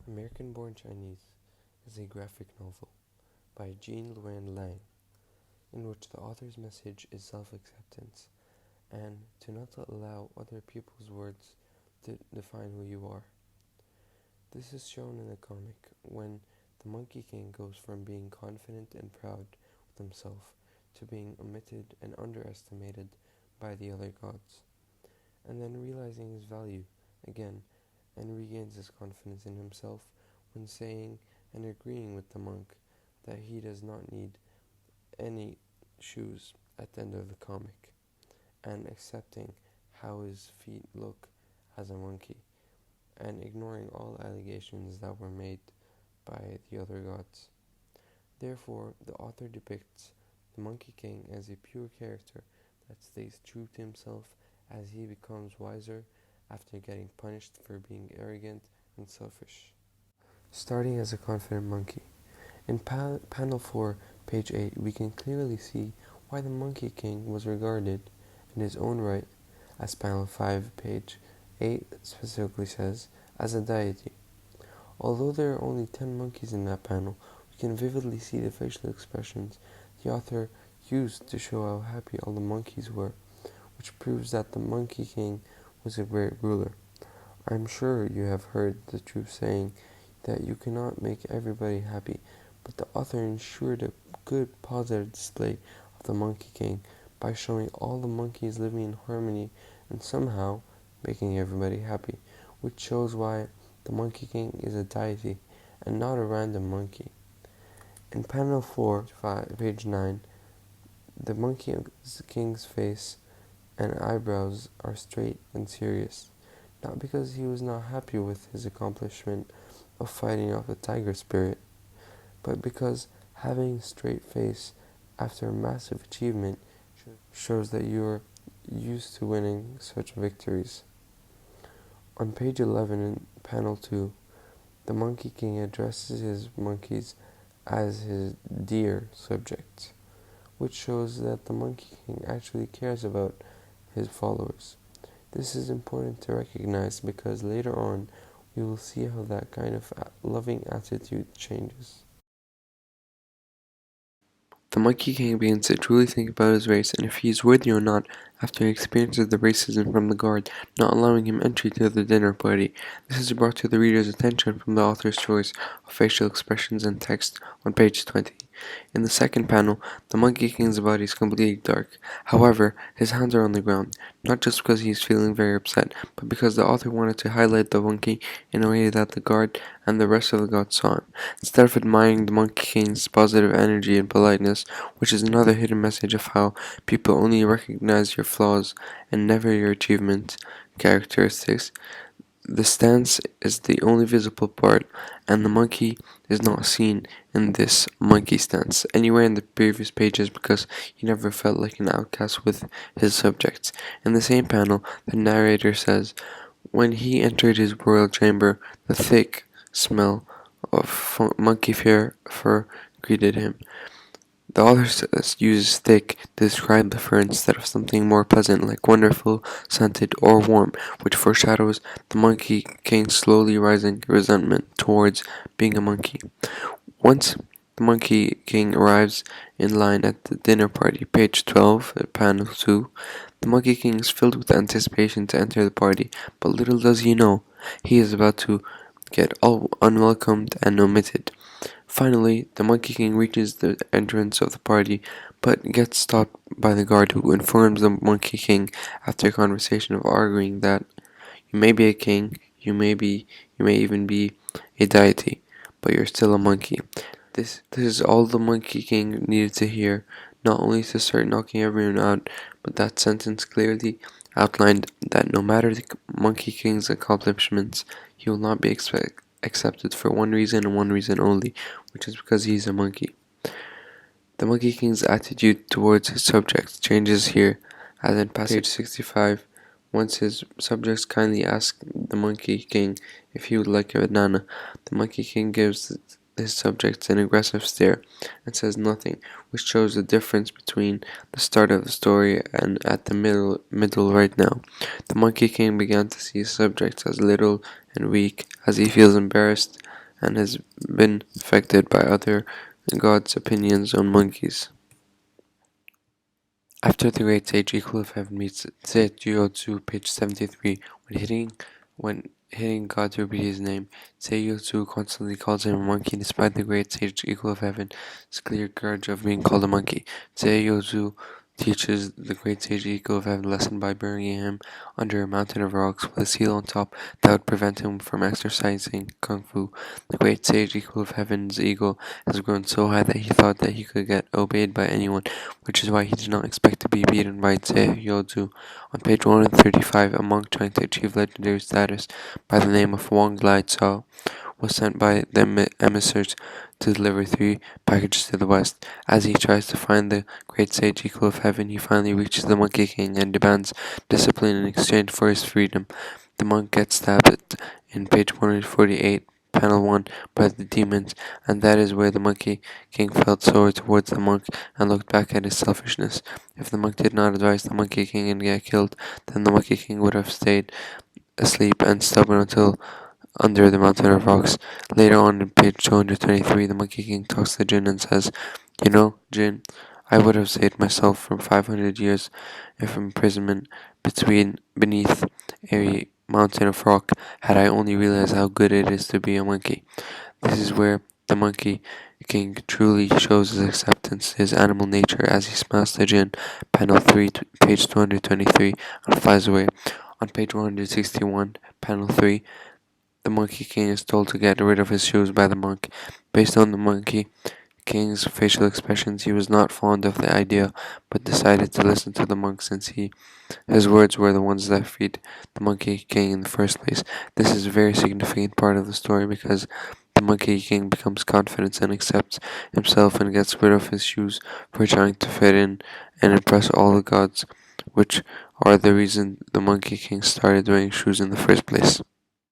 American-Born Chinese is a graphic novel by Jean Luan Lang, in which the author's message is self-acceptance and to not allow other people's words to define who you are. This is shown in the comic when the Monkey King goes from being confident and proud with himself to being omitted and underestimated by the other gods, and then realizing his value again and regains his confidence in himself when saying and agreeing with the monk that he does not need any shoes at the end of the comic, and accepting how his feet look as a monkey, and ignoring all allegations that were made by the other gods. Therefore, the author depicts the Monkey King as a pure character that stays true to himself as he becomes wiser after getting punished for being arrogant and selfish. Starting as a confident monkey. In panel 4, page 8, we can clearly see why the Monkey King was regarded, in his own right, as panel 5, page 8 specifically says, as a deity. Although there are only 10 monkeys in that panel, we can vividly see the facial expressions the author used to show how happy all the monkeys were, which proves that the Monkey King was a great ruler. I am sure you have heard the truth saying that you cannot make everybody happy, but the author ensured a good positive display of the Monkey King by showing all the monkeys living in harmony and somehow making everybody happy, which shows why the Monkey King is a deity and not a random monkey. In panel 4, page 9, the Monkey King's face and eyebrows are straight and serious, not because he was not happy with his accomplishment of fighting off the tiger spirit, but because having a straight face after a massive achievement shows that you are used to winning such victories. On page 11 in panel 2, the Monkey King addresses his monkeys as his dear subjects, which shows that the Monkey King actually cares about his followers. This is important to recognize because later on we will see how that kind of loving attitude changes. The Monkey King begins to truly think about his race and if he is worthy or not after he experiences the racism from the guard not allowing him entry to the dinner party. This is brought to the reader's attention from the author's choice of facial expressions and text on page 20. In the second panel, the Monkey King's body is completely dark. However, his hands are on the ground, not just because he is feeling very upset, but because the author wanted to highlight the monkey in a way that the guard and the rest of the gods saw him. Instead of admiring the Monkey King's positive energy and politeness, which is another hidden message of how people only recognize your flaws and never your achievement characteristics, the stance is the only visible part, and the monkey is not seen in this monkey stance anywhere in the previous pages because he never felt like an outcast with his subjects. In the same panel, the narrator says, when he entered his royal chamber, the thick smell of monkey fur greeted him. The author uses thick to describe the fur instead of something more pleasant like wonderful, scented, or warm, which foreshadows the Monkey King's slowly rising resentment towards being a monkey. Once the Monkey King arrives in line at the dinner party, page 12, panel 2, the Monkey King is filled with anticipation to enter the party, but little does he know, he is about to get all unwelcomed and omitted. Finally, the Monkey King reaches the entrance of the party, but gets stopped by the guard who informs the Monkey King after a conversation of arguing that you may be a king, you may even be a deity, but you're still a monkey. This is all the Monkey King needed to hear, not only to start knocking everyone out, but that sentence clearly outlined that no matter the Monkey King's accomplishments, he will not be accepted for one reason and one reason only, which is because he is a monkey. The Monkey King's attitude towards his subjects changes here, as in page 65, once his subjects kindly ask the Monkey King if he would like a banana. The Monkey King gives his subjects an aggressive stare and says nothing, which shows the difference between the start of the story and at the middle right now. The Monkey King began to see his subjects as little and weak, as he feels embarrassed and has been affected by other gods' opinions on monkeys. After the great sage Equal of Heaven meets Tse page 73, when hitting God to repeat his name, Tse constantly calls him a monkey despite the great sage Equal of Heaven's clear courage of being called a monkey. Tse teaches the great sage Equal of Heaven a lesson by burying him under a mountain of rocks with a seal on top that would prevent him from exercising kung fu. The great sage Equal of Heaven's ego has grown so high that he thought that he could get obeyed by anyone, which is why he did not expect to be beaten by Tse. On page 135, a monk trying to achieve legendary status by the name of Wang Lai Cao was sent by the emissaries to deliver 3 packages to the west. As he tries to find the great sage Equal of Heaven, he finally reaches the Monkey King and demands discipline in exchange for his freedom. The monk gets stabbed in page 148, panel 1, by the demons, and that is where the Monkey King felt sorry towards the monk and looked back at his selfishness. If the monk did not advise the Monkey King and get killed, then the Monkey King would have stayed asleep and stubborn until under the mountain of rocks. Later on in page 223, the Monkey King talks to Jin and says, "You know, Jin, I would have saved myself from 500 years of imprisonment beneath a mountain of rock had I only realized how good it is to be a monkey." This is where the Monkey King truly shows his acceptance, his animal nature, as he smiles to Jin, panel 3, page 223, and flies away. On page 161, panel 3, the Monkey King is told to get rid of his shoes by the monk. Based on the Monkey King's facial expressions, he was not fond of the idea, but decided to listen to the monk since his words were the ones that freed the Monkey King in the first place. This is a very significant part of the story because the Monkey King becomes confident and accepts himself and gets rid of his shoes for trying to fit in and impress all the gods, which are the reason the Monkey King started wearing shoes in the first place.